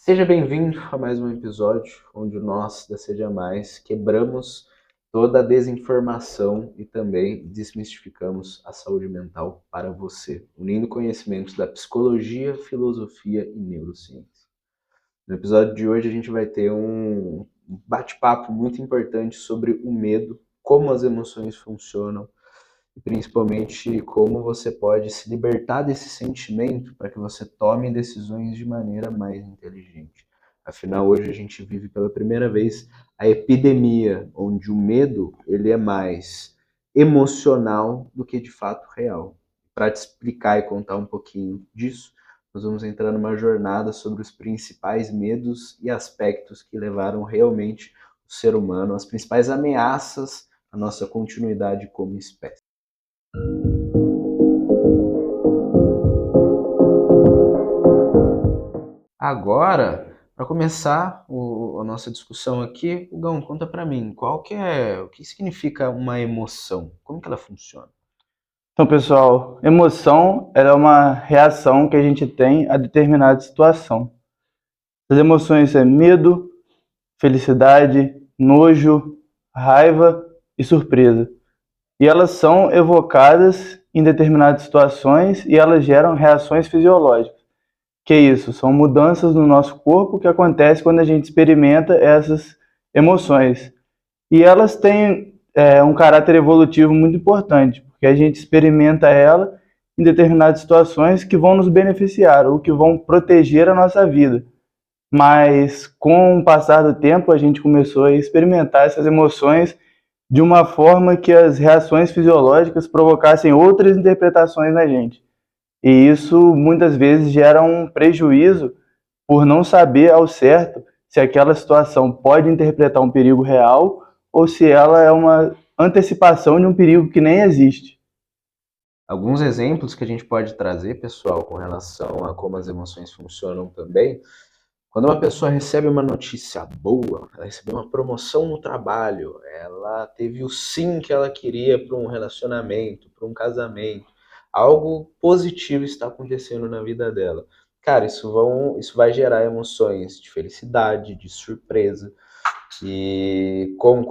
Seja bem-vindo a mais um episódio onde nós, da Seja Mais, quebramos toda a desinformação e também desmistificamos a saúde mental para você, unindo conhecimentos da psicologia, filosofia e neurociência. No episódio de hoje a gente vai ter um bate-papo muito importante sobre o medo, como as emoções funcionam e principalmente como você pode se libertar desse sentimento para que você tome decisões de maneira mais inteligente. Afinal, hoje a gente vive pela primeira vez a epidemia, onde o medo ele é mais emocional do que de fato real. Para te explicar e contar um pouquinho disso, nós vamos entrar numa jornada sobre os principais medos e aspectos que levaram realmente o ser humano, as principais ameaças à nossa continuidade como espécie. Agora, para começar a nossa discussão aqui, Gão, conta para mim, o que significa uma emoção? Como que ela funciona? Então, pessoal, emoção ela é uma reação que a gente tem a determinada situação. As emoções são medo, felicidade, nojo, raiva e surpresa. E elas são evocadas em determinadas situações e elas geram reações fisiológicas. Que é isso? São mudanças no nosso corpo que acontecem quando a gente experimenta essas emoções. E elas têm um caráter evolutivo muito importante, porque a gente experimenta ela em determinadas situações que vão nos beneficiar ou que vão proteger a nossa vida. Mas com o passar do tempo, a gente começou a experimentar essas emoções de uma forma que as reações fisiológicas provocassem outras interpretações na gente. E isso muitas vezes gera um prejuízo por não saber ao certo se aquela situação pode interpretar um perigo real ou se ela é uma antecipação de um perigo que nem existe. Alguns exemplos que a gente pode trazer, pessoal, com relação a como as emoções funcionam também. Quando uma pessoa recebe uma notícia boa, ela recebeu uma promoção no trabalho, ela teve o sim que ela queria para um relacionamento, para um casamento, algo positivo está acontecendo na vida dela. Cara, isso vai gerar emoções de felicidade, de surpresa, e como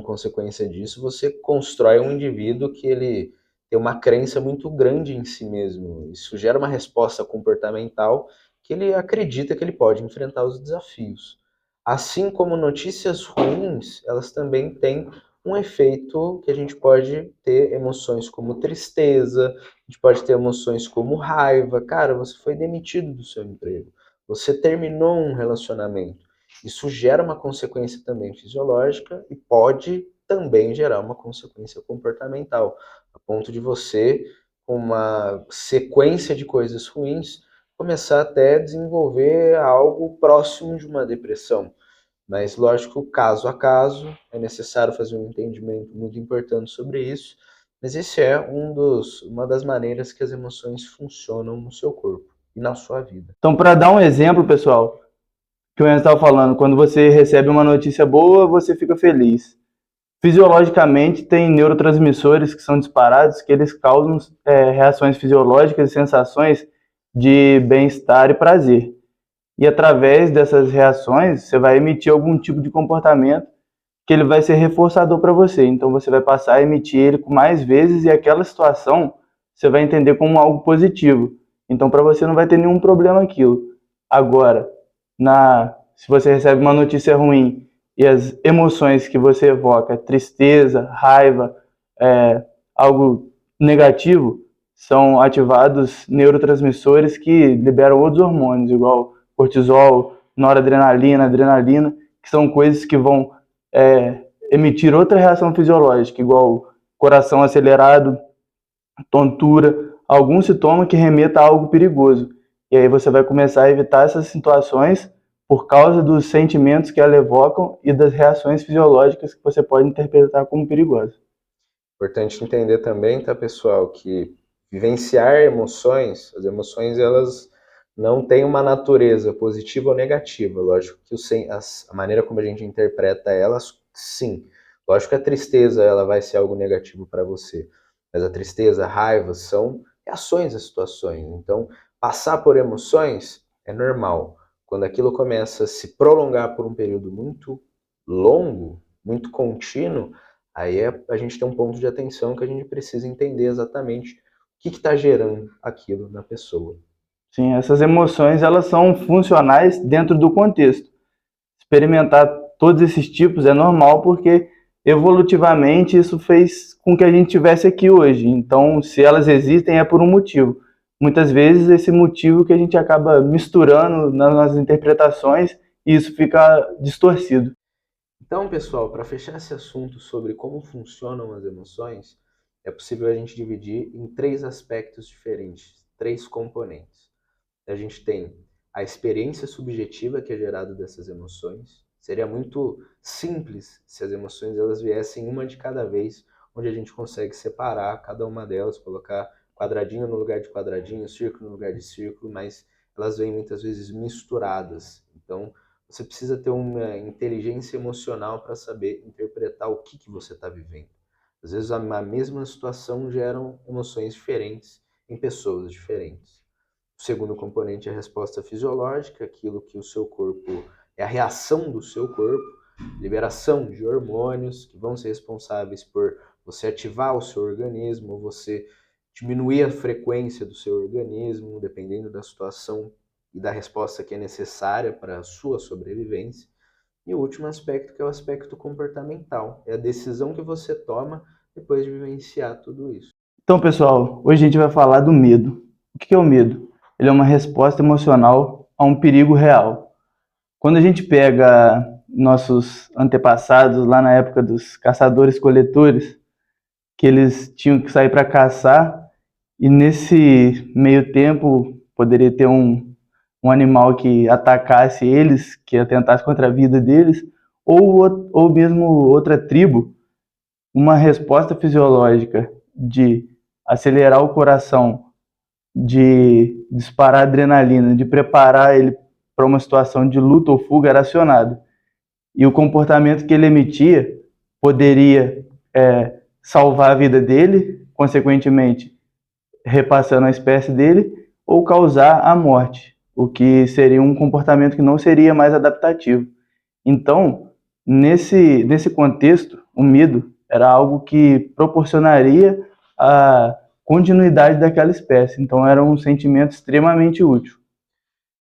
consequência disso, você constrói um indivíduo que ele tem uma crença muito grande em si mesmo. Isso gera uma resposta comportamental que ele acredita que ele pode enfrentar os desafios. Assim como notícias ruins, elas também têm um efeito que a gente pode ter emoções como tristeza, a gente pode ter emoções como raiva. Cara, você foi demitido do seu emprego, você terminou um relacionamento. Isso gera uma consequência também fisiológica e pode também gerar uma consequência comportamental, a ponto de você, com uma sequência de coisas ruins, começar até a desenvolver algo próximo de uma depressão. Mas, lógico, caso a caso, é necessário fazer um entendimento muito importante sobre isso, mas esse é uma das maneiras que as emoções funcionam no seu corpo e na sua vida. Então, para dar um exemplo, pessoal, que o Enzo estava falando, quando você recebe uma notícia boa, você fica feliz. Fisiologicamente, tem neurotransmissores que são disparados, que eles causam reações fisiológicas e sensações de bem-estar e prazer. E através dessas reações, você vai emitir algum tipo de comportamento que ele vai ser reforçador para você. Então você vai passar a emitir ele com mais vezes e aquela situação você vai entender como algo positivo. Então para você não vai ter nenhum problema aquilo. Agora, se você recebe uma notícia ruim e as emoções que você evoca, tristeza, raiva, algo negativo, são ativados neurotransmissores que liberam outros hormônios, igual cortisol, noradrenalina, adrenalina, que são coisas que vão emitir outra reação fisiológica, igual coração acelerado, tontura, algum sintoma que remeta a algo perigoso. E aí você vai começar a evitar essas situações por causa dos sentimentos que ela evocam e das reações fisiológicas que você pode interpretar como perigosas. Importante entender também, tá, pessoal, que vivenciar emoções, as emoções elas não têm uma natureza positiva ou negativa. Lógico que a maneira como a gente interpreta elas, sim. Lógico que a tristeza ela vai ser algo negativo para você, mas a tristeza, a raiva são reações às situações. Então, passar por emoções é normal. Quando aquilo começa a se prolongar por um período muito longo, muito contínuo, aí a gente tem um ponto de atenção que a gente precisa entender exatamente o que está gerando aquilo na pessoa. Sim, essas emoções elas são funcionais dentro do contexto. Experimentar todos esses tipos é normal porque evolutivamente isso fez com que a gente estivesse aqui hoje. Então, se elas existem é por um motivo. Muitas vezes esse motivo que a gente acaba misturando nas nossas interpretações e isso fica distorcido. Então, pessoal, para fechar esse assunto sobre como funcionam as emoções, é possível a gente dividir em três aspectos diferentes, três componentes. A gente tem a experiência subjetiva que é gerada dessas emoções. Seria muito simples se as emoções elas viessem uma de cada vez, onde a gente consegue separar cada uma delas, colocar quadradinho no lugar de quadradinho, círculo no lugar de círculo, mas elas vêm muitas vezes misturadas. Então, você precisa ter uma inteligência emocional para saber interpretar o que você está vivendo. Às vezes, a mesma situação geram emoções diferentes em pessoas diferentes. O segundo componente é a resposta fisiológica, aquilo que o seu corpo, é a reação do seu corpo, liberação de hormônios que vão ser responsáveis por você ativar o seu organismo, você diminuir a frequência do seu organismo, dependendo da situação e da resposta que é necessária para a sua sobrevivência. E o último aspecto, que é o aspecto comportamental, é a decisão que você toma depois de vivenciar tudo isso. Então, pessoal, hoje a gente vai falar do medo. O que é o medo? Ele é uma resposta emocional a um perigo real. Quando a gente pega nossos antepassados lá na época dos caçadores-coletores, que eles tinham que sair para caçar e nesse meio tempo poderia ter um animal que atacasse eles, que atentasse contra a vida deles, ou mesmo outra tribo, uma resposta fisiológica de acelerar o coração, de disparar adrenalina, de preparar ele para uma situação de luta ou fuga era acionado. E o comportamento que ele emitia poderia salvar a vida dele, consequentemente repassando a espécie dele, ou causar a morte, o que seria um comportamento que não seria mais adaptativo. Então, nesse contexto, o medo era algo que proporcionaria a continuidade daquela espécie. Então, era um sentimento extremamente útil.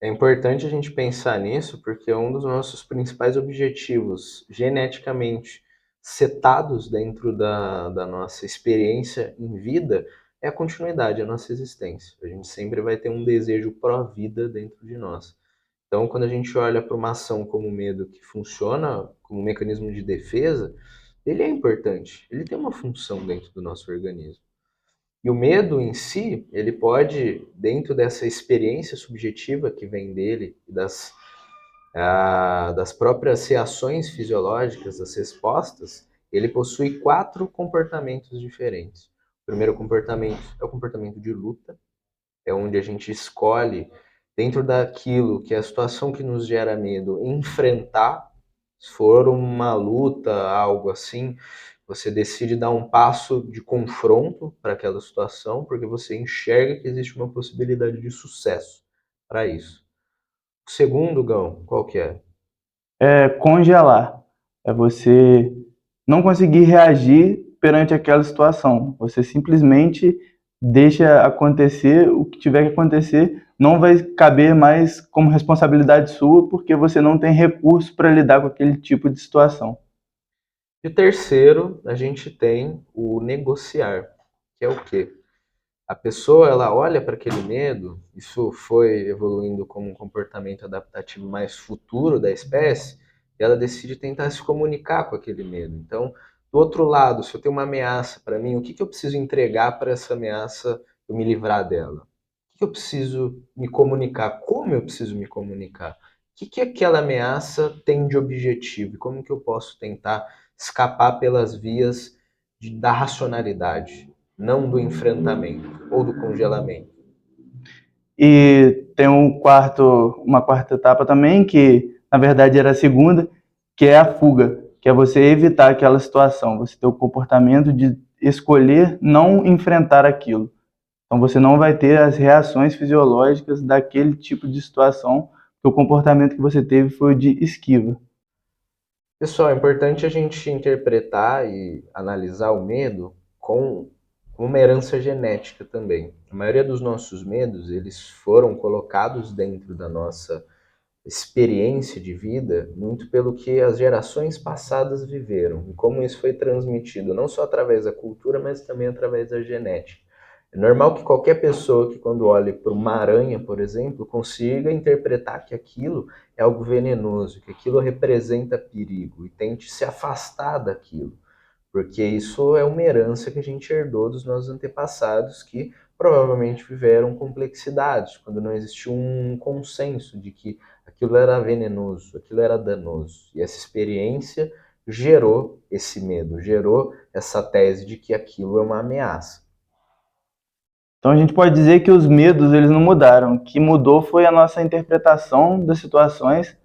É importante a gente pensar nisso porque é um dos nossos principais objetivos geneticamente setados dentro da nossa experiência em vida é a continuidade, a nossa existência. A gente sempre vai ter um desejo pró-vida dentro de nós. Então, quando a gente olha para uma ação como o medo que funciona como um mecanismo de defesa, ele é importante, ele tem uma função dentro do nosso organismo. E o medo em si, ele pode, dentro dessa experiência subjetiva que vem dele, das próprias reações fisiológicas, das respostas, ele possui 4 comportamentos diferentes. O primeiro comportamento é o comportamento de luta, é onde a gente escolhe, dentro daquilo que é a situação que nos gera medo, enfrentar. Se for uma luta, algo assim, você decide dar um passo de confronto para aquela situação, porque você enxerga que existe uma possibilidade de sucesso para isso. O segundo, Gão, qual que é? É congelar. É você não conseguir reagir perante aquela situação. Você simplesmente deixa acontecer o que tiver que acontecer, não vai caber mais como responsabilidade sua, porque você não tem recurso para lidar com aquele tipo de situação. E o terceiro, a gente tem o negociar, que é o quê? A pessoa, ela olha para aquele medo, isso foi evoluindo como um comportamento adaptativo mais futuro da espécie, e ela decide tentar se comunicar com aquele medo. Então, do outro lado, se eu tenho uma ameaça para mim, o que eu preciso entregar para essa ameaça eu me livrar dela? O que eu preciso me comunicar? Como eu preciso me comunicar? O que aquela ameaça tem de objetivo? E como que eu posso tentar escapar pelas vias da racionalidade? Não do enfrentamento ou do congelamento. E tem uma quarta etapa também, que na verdade era a segunda, que é a fuga, que é você evitar aquela situação, você ter o comportamento de escolher não enfrentar aquilo. Então você não vai ter as reações fisiológicas daquele tipo de situação, que o comportamento que você teve foi o de esquiva. Pessoal, é importante a gente interpretar e analisar o medo com uma herança genética também. A maioria dos nossos medos, eles foram colocados dentro da nossa experiência de vida muito pelo que as gerações passadas viveram e como isso foi transmitido não só através da cultura, mas também através da genética. É normal que qualquer pessoa que quando olhe para uma aranha, por exemplo, consiga interpretar que aquilo é algo venenoso, que aquilo representa perigo e tente se afastar daquilo, porque isso é uma herança que a gente herdou dos nossos antepassados que provavelmente viveram complexidades, quando não existiu um consenso de que aquilo era venenoso, aquilo era danoso. E essa experiência gerou esse medo, gerou essa tese de que aquilo é uma ameaça. Então a gente pode dizer que os medos eles não mudaram. O que mudou foi a nossa interpretação das situações,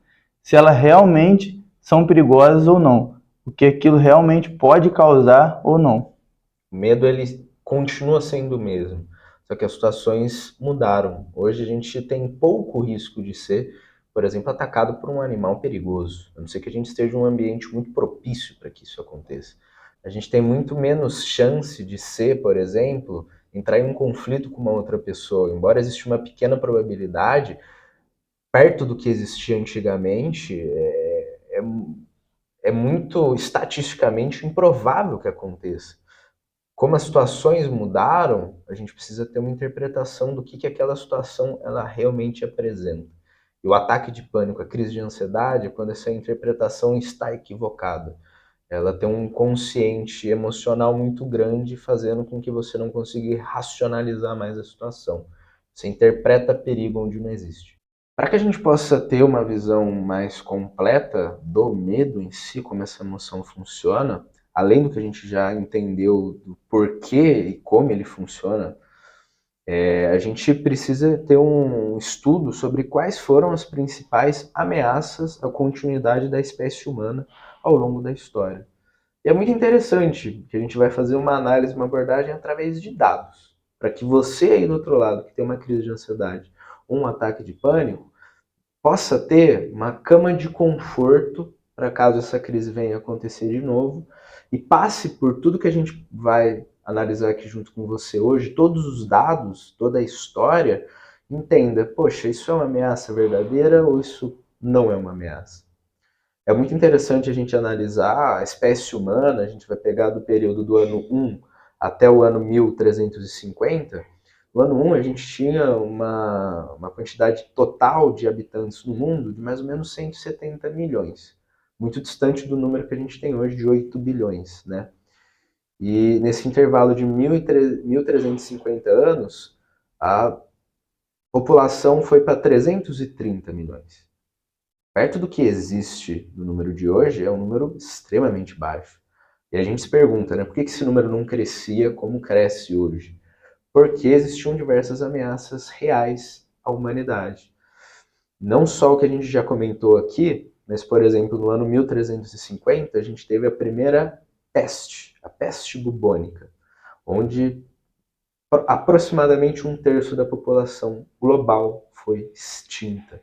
se elas realmente são perigosas ou não, o que aquilo realmente pode causar ou não. O medo ele continua sendo o mesmo, só que as situações mudaram. Hoje a gente tem pouco risco de ser, por exemplo, atacado por um animal perigoso, a não ser que a gente esteja em um ambiente muito propício para que isso aconteça. A gente tem muito menos chance de ser, por exemplo, entrar em um conflito com uma outra pessoa, embora exista uma pequena probabilidade, perto do que existia antigamente, é muito estatisticamente improvável que aconteça. Como as situações mudaram, a gente precisa ter uma interpretação do que aquela situação ela realmente apresenta. E o ataque de pânico, a crise de ansiedade, é quando essa interpretação está equivocada. Ela tem um consciente emocional muito grande, fazendo com que você não consiga racionalizar mais a situação. Você interpreta perigo onde não existe. Para que a gente possa ter uma visão mais completa do medo em si, como essa emoção funciona, além do que a gente já entendeu do porquê e como ele funciona, a gente precisa ter um estudo sobre quais foram as principais ameaças à continuidade da espécie humana ao longo da história. E é muito interessante que a gente vai fazer uma análise, uma abordagem através de dados, para que você aí do outro lado, que tem uma crise de ansiedade, um ataque de pânico, possa ter uma cama de conforto para caso essa crise venha acontecer de novo e passe por tudo que a gente vai analisar aqui junto com você hoje, todos os dados, toda a história, entenda, poxa, isso é uma ameaça verdadeira ou isso não é uma ameaça? É muito interessante a gente analisar a espécie humana, a gente vai pegar do período do ano 1 até o ano 1350. No ano 1 a gente tinha uma quantidade total de habitantes no mundo de mais ou menos 170 milhões, muito distante do número que a gente tem hoje de 8 bilhões, né? E nesse intervalo de 1350 anos, a população foi para 330 milhões. Perto do que existe no número de hoje, é um número extremamente baixo. E a gente se pergunta, né, por que esse número não crescia como cresce hoje? Porque existiam diversas ameaças reais à humanidade. Não só o que a gente já comentou aqui, mas, por exemplo, no ano 1350, a gente teve a primeira peste, a peste bubônica, onde aproximadamente um terço da população global foi extinta.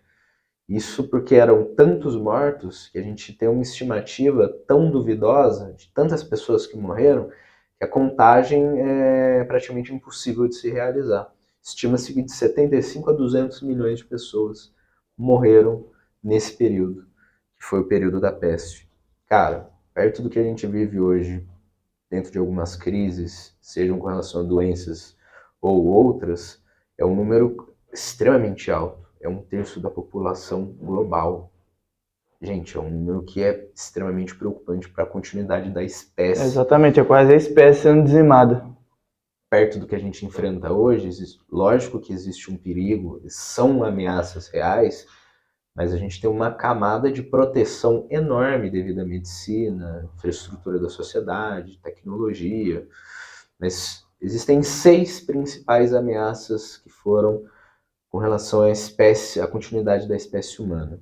Isso porque eram tantos mortos que a gente tem uma estimativa tão duvidosa de tantas pessoas que morreram que a contagem é praticamente impossível de se realizar. Estima-se que de 75 a 200 milhões de pessoas morreram nesse período, que foi o período da peste. Cara, perto do que a gente vive hoje, dentro de algumas crises, sejam com relação a doenças ou outras, é um número extremamente alto. É um terço da população global. Gente, é um número que é extremamente preocupante para a continuidade da espécie. Exatamente, é quase a espécie sendo dizimada. Perto do que a gente enfrenta hoje, lógico que existe um perigo, são ameaças reais, mas a gente tem uma camada de proteção enorme devido à medicina, infraestrutura da sociedade, tecnologia. Mas existem 6 principais ameaças que foram com relação à espécie, à continuidade da espécie humana.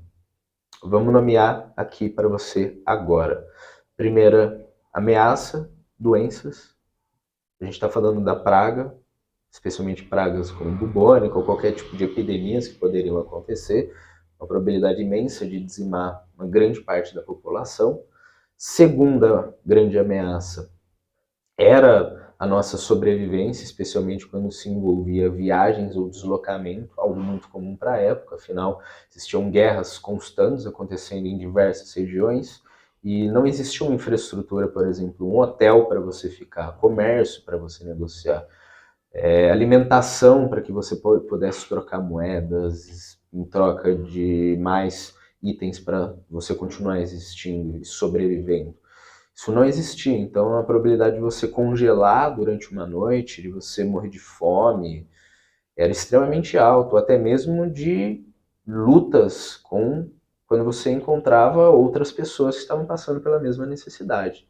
Vamos nomear aqui para você agora. Primeira ameaça, doenças. A gente está falando da praga, especialmente pragas como bubônica ou qualquer tipo de epidemias que poderiam acontecer. uma probabilidade imensa de dizimar uma grande parte da população. Segunda grande ameaça era a nossa sobrevivência, especialmente quando se envolvia viagens ou deslocamento, algo muito comum para a época, afinal existiam guerras constantes acontecendo em diversas regiões e não existia uma infraestrutura, por exemplo, um hotel para você ficar, comércio para você negociar, alimentação para que você pudesse trocar moedas em troca de mais itens para você continuar existindo e sobrevivendo. Isso não existia, então a probabilidade de você congelar durante uma noite, de você morrer de fome, era extremamente alto, até mesmo de lutas com quando você encontrava outras pessoas que estavam passando pela mesma necessidade.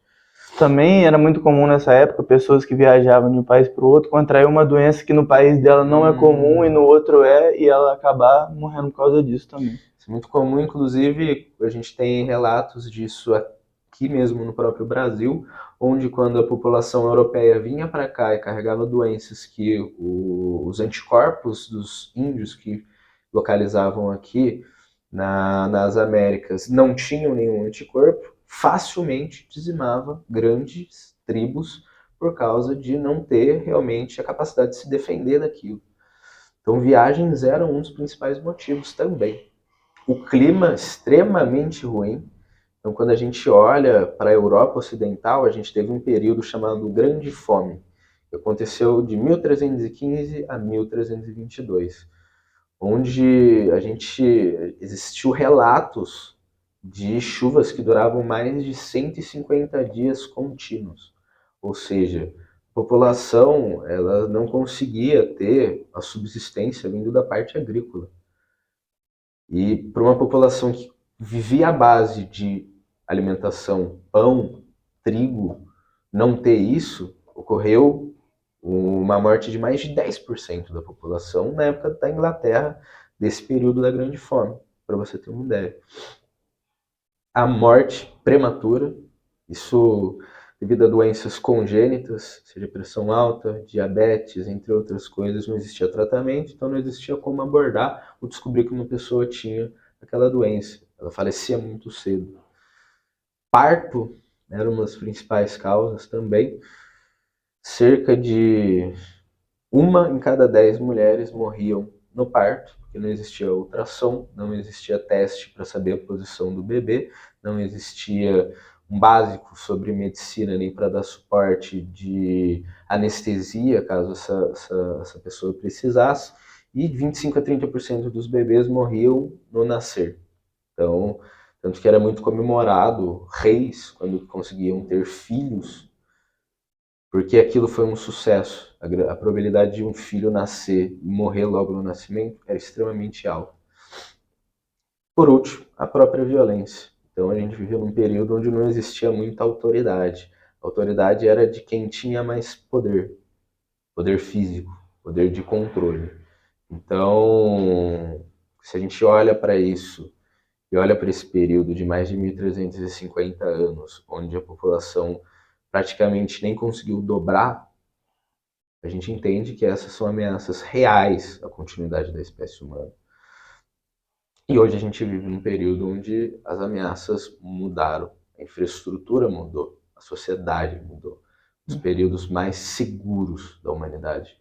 Também era muito comum nessa época pessoas que viajavam de um país para o outro contrair uma doença que no país dela não é comum e no outro é, e ela acabar morrendo por causa disso também. Isso é muito comum, inclusive a gente tem relatos disso aqui mesmo no próprio Brasil, onde quando a população europeia vinha para cá e carregava doenças que os anticorpos dos índios que localizavam aqui nas Américas não tinham nenhum anticorpo, facilmente dizimava grandes tribos por causa de não ter realmente a capacidade de se defender daquilo. Então viagens eram um dos principais motivos também. O clima extremamente ruim. Então, quando a gente olha para a Europa Ocidental, a gente teve um período chamado Grande Fome, que aconteceu de 1315 a 1322, onde existiu relatos de chuvas que duravam mais de 150 dias contínuos. Ou seja, a população ela não conseguia ter a subsistência vindo da parte agrícola. E para uma população que vivia à base de alimentação, pão, trigo, não ter isso, ocorreu uma morte de mais de 10% da população na época da Inglaterra, desse período da Grande Fome, para você ter uma ideia. A morte prematura, isso devido a doenças congênitas, seja pressão alta, diabetes, entre outras coisas, não existia tratamento, então não existia como abordar ou descobrir que uma pessoa tinha aquela doença. Ela falecia muito cedo. Parto era uma das principais causas também. Cerca de 1 em cada 10 mulheres morriam no parto, porque não existia ultrassom, não existia teste para saber a posição do bebê, não existia um básico sobre medicina nem para dar suporte de anestesia, caso essa pessoa precisasse, e 25 a 30% dos bebês morriam no nascer. Então, tanto que era muito comemorado reis quando conseguiam ter filhos, porque aquilo foi um sucesso. A probabilidade de um filho nascer e morrer logo no nascimento era extremamente alta. Por último, a própria violência. Então a gente viveu num período onde não existia muita autoridade. A autoridade era de quem tinha mais poder, poder físico, poder de controle. Então, se a gente olha para isso e olha para esse período de mais de 1350 anos, onde a população praticamente nem conseguiu dobrar, a gente entende que essas são ameaças reais à continuidade da espécie humana. E hoje a gente vive num período onde as ameaças mudaram, a infraestrutura mudou, a sociedade mudou, os períodos mais seguros da humanidade.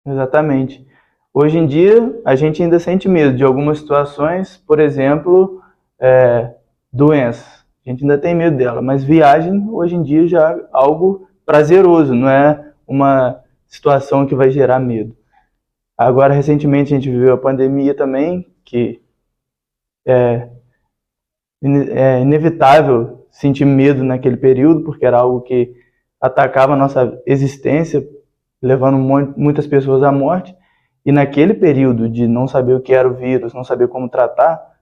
Exatamente. Hoje em dia, a gente ainda sente medo de algumas situações, por exemplo, doenças. A gente ainda tem medo dela, mas viagem, hoje em dia, já é algo prazeroso, não é uma situação que vai gerar medo. Agora, recentemente, a gente viveu a pandemia também, que é inevitável sentir medo naquele período, porque era algo que atacava a nossa existência, levando muitas pessoas à morte. E naquele período de não saber o que era o vírus, não saber como tratar,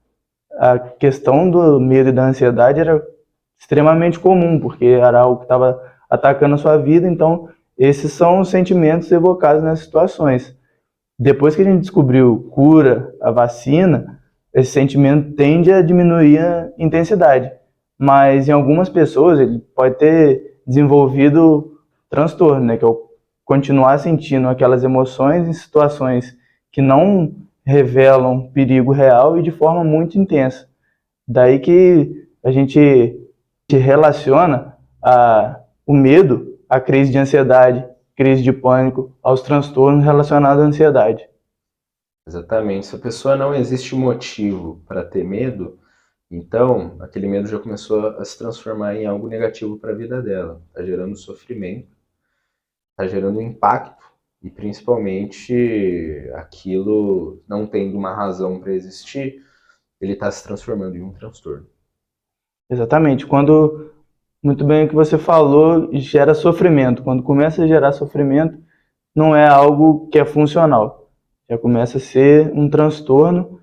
a questão do medo e da ansiedade era extremamente comum, porque era algo que estava atacando a sua vida. Então, esses são os sentimentos evocados nessas situações. Depois que a gente descobriu cura, a vacina, esse sentimento tende a diminuir a intensidade. Mas em algumas pessoas ele pode ter desenvolvido transtorno, né? Que é o continuar sentindo aquelas emoções em situações que não revelam perigo real e de forma muito intensa. Daí que a gente relaciona o medo à crise de ansiedade, crise de pânico, aos transtornos relacionados à ansiedade. Exatamente. Se a pessoa não existe motivo para ter medo, então aquele medo já começou a se transformar em algo negativo para a vida dela. Está gerando sofrimento, está gerando impacto e principalmente aquilo não tendo uma razão para existir, ele está se transformando em um transtorno. Exatamente. Quando, muito bem o que você falou, gera sofrimento. Quando começa a gerar sofrimento, não é algo que é funcional. Já começa a ser um transtorno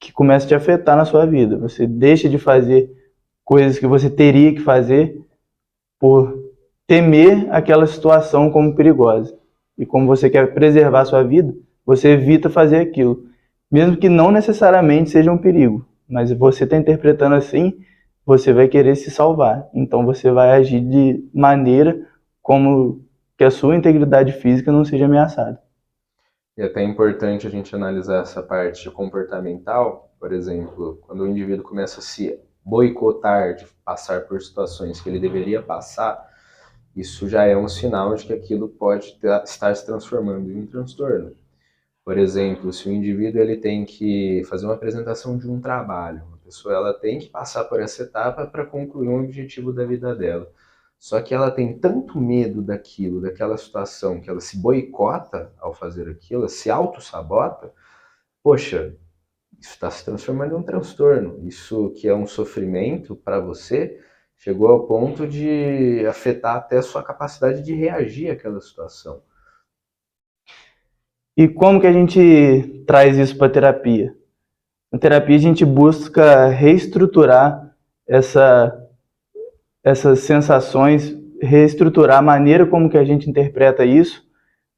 que começa a te afetar na sua vida. Você deixa de fazer coisas que você teria que fazer por temer aquela situação como perigosa. E como você quer preservar a sua vida, você evita fazer aquilo, mesmo que não necessariamente seja um perigo, mas você está interpretando assim, você vai querer se salvar. Então você vai agir de maneira como que a sua integridade física não seja ameaçada. E até é importante a gente analisar essa parte comportamental, por exemplo, quando o indivíduo começa a se boicotar de passar por situações que ele deveria passar, isso já é um sinal de que aquilo pode estar se transformando em um transtorno. Por exemplo, se o indivíduo ele tem que fazer uma apresentação de um trabalho, a pessoa ela tem que passar por essa etapa para concluir um objetivo da vida dela. Só que ela tem tanto medo daquilo, daquela situação, que ela se boicota ao fazer aquilo, ela se auto-sabota, poxa, isso está se transformando em um transtorno. Isso que é um sofrimento para você, chegou ao ponto de afetar até a sua capacidade de reagir àquela situação. E como que a gente traz isso para a terapia? Na terapia a gente busca reestruturar essa, essas sensações, reestruturar a maneira como que a gente interpreta isso,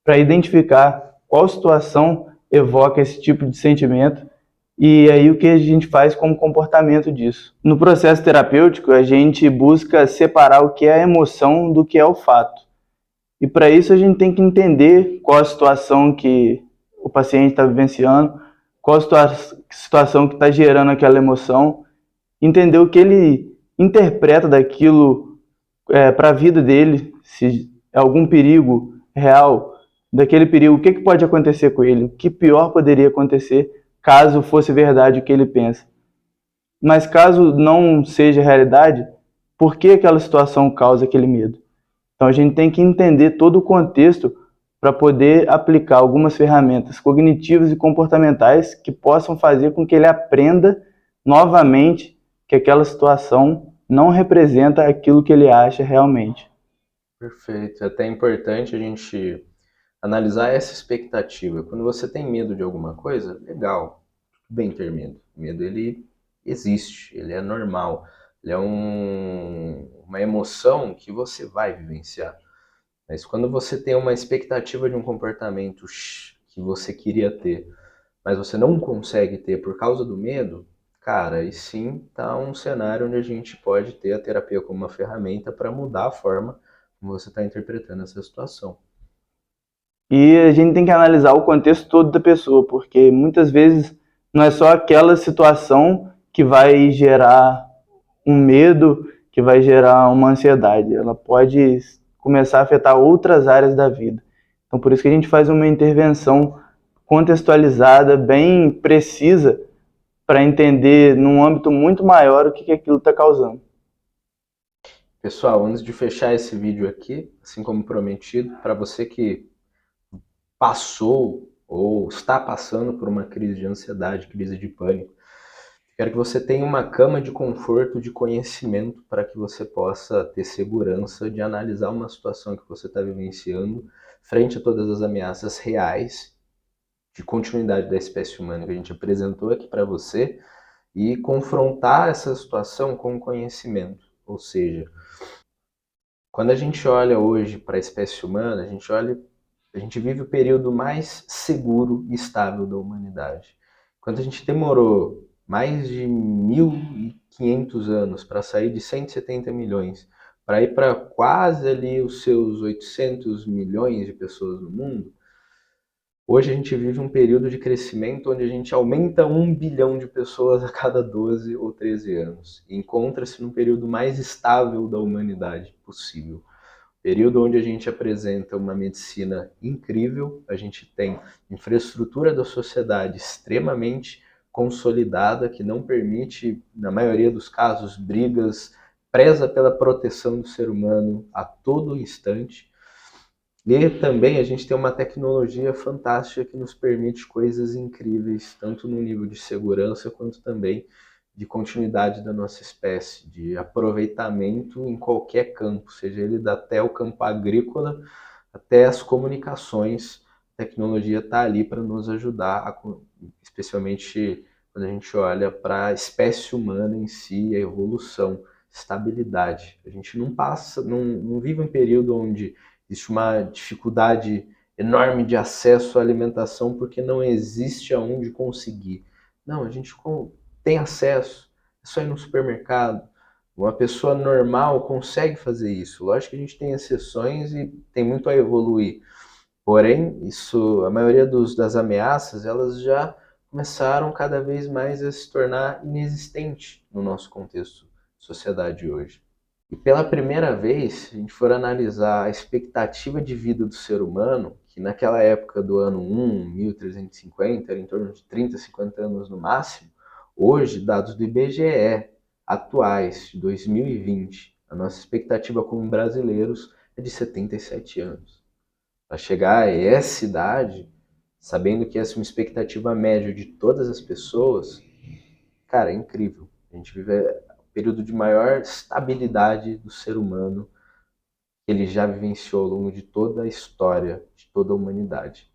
para identificar qual situação evoca esse tipo de sentimento e aí o que a gente faz como comportamento disso. No processo terapêutico, a gente busca separar o que é a emoção do que é o fato. E para isso a gente tem que entender qual a situação que o paciente está vivenciando, qual a situação que está gerando aquela emoção, entender o que ele interpreta daquilo para a vida dele, se é algum perigo real, daquele perigo, o que, que pode acontecer com ele, o que pior poderia acontecer caso fosse verdade o que ele pensa. Mas caso não seja realidade, por que aquela situação causa aquele medo? Então a gente tem que entender todo o contexto para poder aplicar algumas ferramentas cognitivas e comportamentais que possam fazer com que ele aprenda novamente que aquela situação não representa aquilo que ele acha realmente. Perfeito. É até importante a gente analisar essa expectativa. Quando você tem medo de alguma coisa, legal, tudo bem ter medo. O medo ele existe, ele é normal, ele é uma emoção que você vai vivenciar. Mas quando você tem uma expectativa de um comportamento que você queria ter, mas você não consegue ter por causa do medo, cara, aí sim tá um cenário onde a gente pode ter a terapia como uma ferramenta para mudar a forma como você está interpretando essa situação. E a gente tem que analisar o contexto todo da pessoa, porque muitas vezes não é só aquela situação que vai gerar um medo, que vai gerar uma ansiedade. Ela pode começar a afetar outras áreas da vida. Então, por isso que a gente faz uma intervenção contextualizada, bem precisa, para entender num âmbito muito maior o que aquilo está causando. Pessoal, antes de fechar esse vídeo aqui, assim como prometido, para você que passou ou está passando por uma crise de ansiedade, crise de pânico, quero que você tenha uma cama de conforto, de conhecimento, para que você possa ter segurança de analisar uma situação que você está vivenciando frente a todas as ameaças reais de continuidade da espécie humana que a gente apresentou aqui para você e confrontar essa situação com conhecimento. Ou seja, quando a gente olha hoje para a espécie humana, a gente vive o período mais seguro e estável da humanidade. Quando a gente demorou mais de 1.500 anos para sair de 170 milhões, para ir para quase ali os seus 800 milhões de pessoas no mundo, Hoje a gente vive um período de crescimento onde a gente aumenta 1 bilhão de pessoas a cada 12 ou 13 anos. E encontra-se num período mais estável da humanidade possível. Período onde a gente apresenta uma medicina incrível, a gente tem infraestrutura da sociedade extremamente consolidada, que não permite, na maioria dos casos, brigas, preza pela proteção do ser humano a todo instante. E também a gente tem uma tecnologia fantástica que nos permite coisas incríveis, tanto no nível de segurança quanto também de continuidade da nossa espécie, de aproveitamento em qualquer campo, seja ele até o campo agrícola, até as comunicações. A tecnologia está ali para nos ajudar, especialmente quando a gente olha para a espécie humana em si, a evolução, estabilidade. A gente não passa, não vive um período onde existe uma dificuldade enorme de acesso à alimentação porque não existe aonde conseguir. Não, a gente tem acesso, é só ir no supermercado. Uma pessoa normal consegue fazer isso. Lógico que a gente tem exceções e tem muito a evoluir. Porém, isso, a maioria das ameaças, elas já começaram cada vez mais a se tornar inexistente no nosso contexto de sociedade hoje. E pela primeira vez, se a gente for analisar a expectativa de vida do ser humano, que naquela época do ano 1, 1350, era em torno de 30, 50 anos no máximo, hoje, dados do IBGE atuais, de 2020, a nossa expectativa como brasileiros é de 77 anos. Para chegar a essa idade, sabendo que essa é uma expectativa média de todas as pessoas, cara, é incrível. A gente vive o período de maior estabilidade do ser humano que ele já vivenciou ao longo de toda a história, de toda a humanidade.